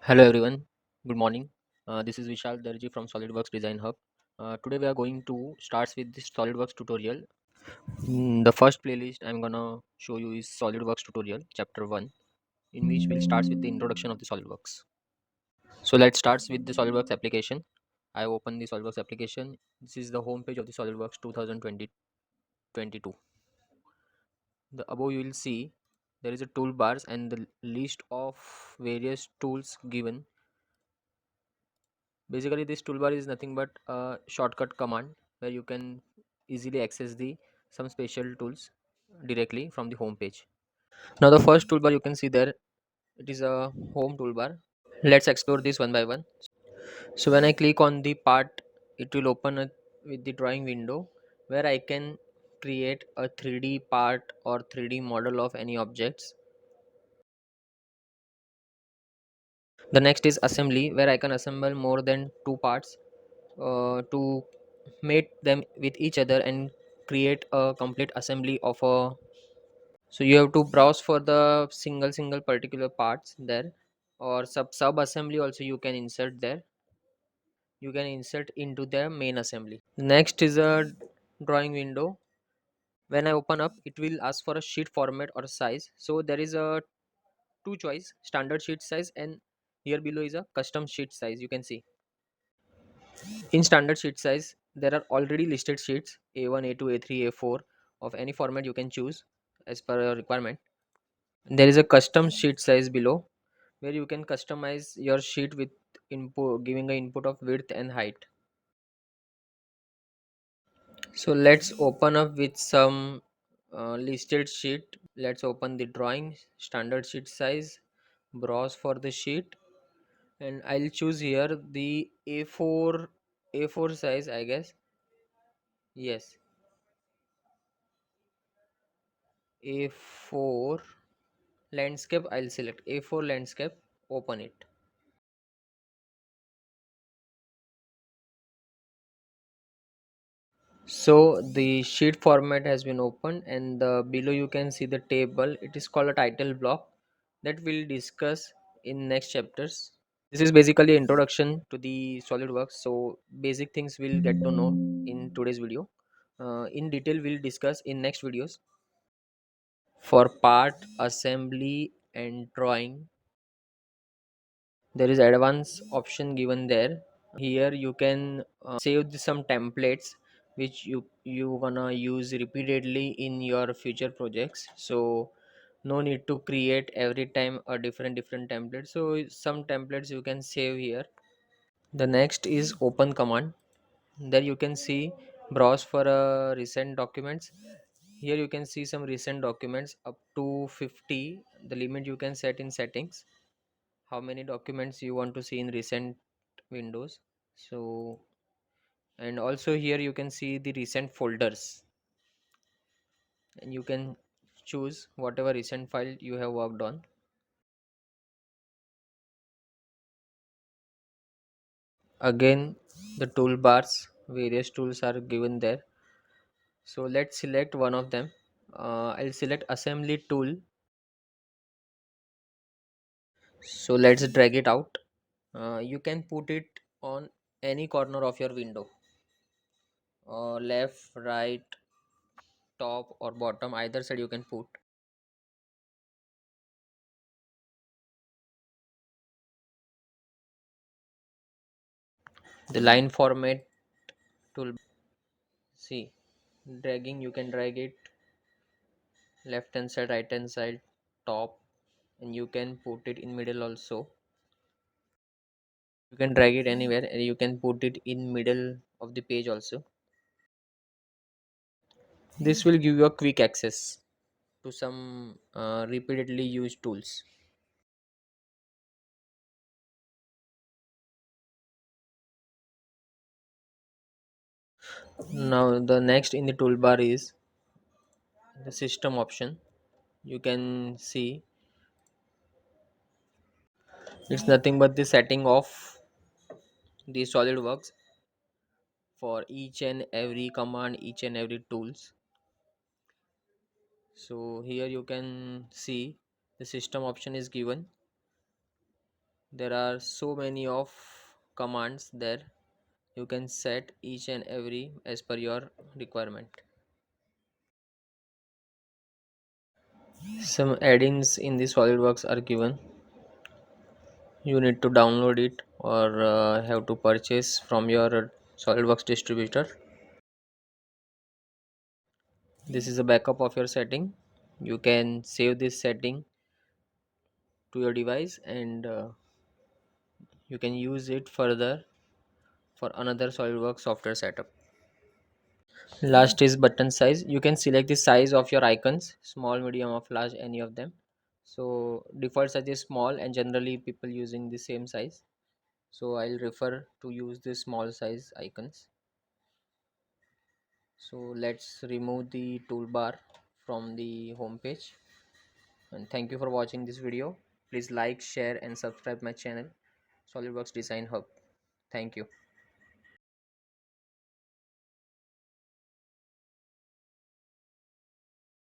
Hello everyone, good morning. This is Vishal Darji from Solidworks Design Hub. Today we are going to start with this SolidWorks tutorial. The first playlist I'm gonna show you is SolidWorks tutorial chapter 1, in which we'll start with the introduction of the SolidWorks. So let's start with the SolidWorks application. I open the SolidWorks application. This is the home page of the SolidWorks 2022. The above you will see there is a toolbars and the list of various tools given. Basically, this toolbar is nothing but a shortcut command where you can easily access the some special tools directly from the home page. Now, the first toolbar you can see there, it is a home toolbar. Let's explore this one by one. So when I click on the part, it will open up with the drawing window where I can create a 3D part or 3D model of any objects. The next is assembly where I can assemble more than two parts to mate them with each other and create a complete assembly of a. So you have to browse for the single particular parts there, or sub assembly also you can insert there. You can insert into the main assembly. Next is a drawing window. When I open up, it will ask for a sheet format or size. So there is a two choice, standard sheet size, and here below is a custom sheet size. You can see in standard sheet size, there are already listed sheets A1, A2, A3, A4 of any format you can choose as per your requirement. There is a custom sheet size below where you can customize your sheet with input, giving an input of width and height. So let's open up with some listed sheet. Let's open the drawing, standard sheet size, browse for the sheet, and I'll choose here the A4 size, I guess. Yes, A4 landscape. I'll select A4 landscape, open it. So the sheet format has been opened, and below you can see the table. It is called a title block that we'll discuss in next chapters. This is basically introduction to the SolidWorks. So basic things we'll get to know in today's video. In detail we'll discuss in next videos. For part assembly and drawing, there is advanced option given there. Here you can save some templates which you gonna use repeatedly in your future projects. So no need to create every time a different template. So some templates you can save here. The next is open command. There you can see browse for recent documents. Here you can see some recent documents up to 50. The limit you can set in settings, how many documents you want to see in recent windows. So, and also here you can see the recent folders, and you can choose whatever recent file you have worked on. Again, the toolbars, various tools are given there. So let's select one of them. I'll select assembly tool. So let's drag it out. You can put it on any corner of your window, left, right, top or bottom, either side you can put. The line format tool, see, dragging, you can drag it left hand side, right hand side, top, and you can put it in middle also. You can drag it anywhere and you can put it in middle of the page also. This will give you a quick access to some repeatedly used tools. Now the next in the toolbar is the system option. You can see it's nothing but the setting of the SolidWorks for each and every command, each and every tools. So here you can see the system option is given. There are so many of commands there. You can set each and every as per your requirement. Some add-ins in the SolidWorks are given. You need to download it or have to purchase from your SolidWorks distributor. This is a backup of your setting. You can save this setting to your device, and you can use it further for another SolidWorks software setup. Last is button size. You can select the size of your icons, small, medium, or large, any of them. So default size is small, and generally people using the same size. So I'll refer to use the small size icons. So let's remove the toolbar from the home page. And thank you for watching this video. Please like, share, and subscribe my channel, SolidWorks Design Hub. Thank you.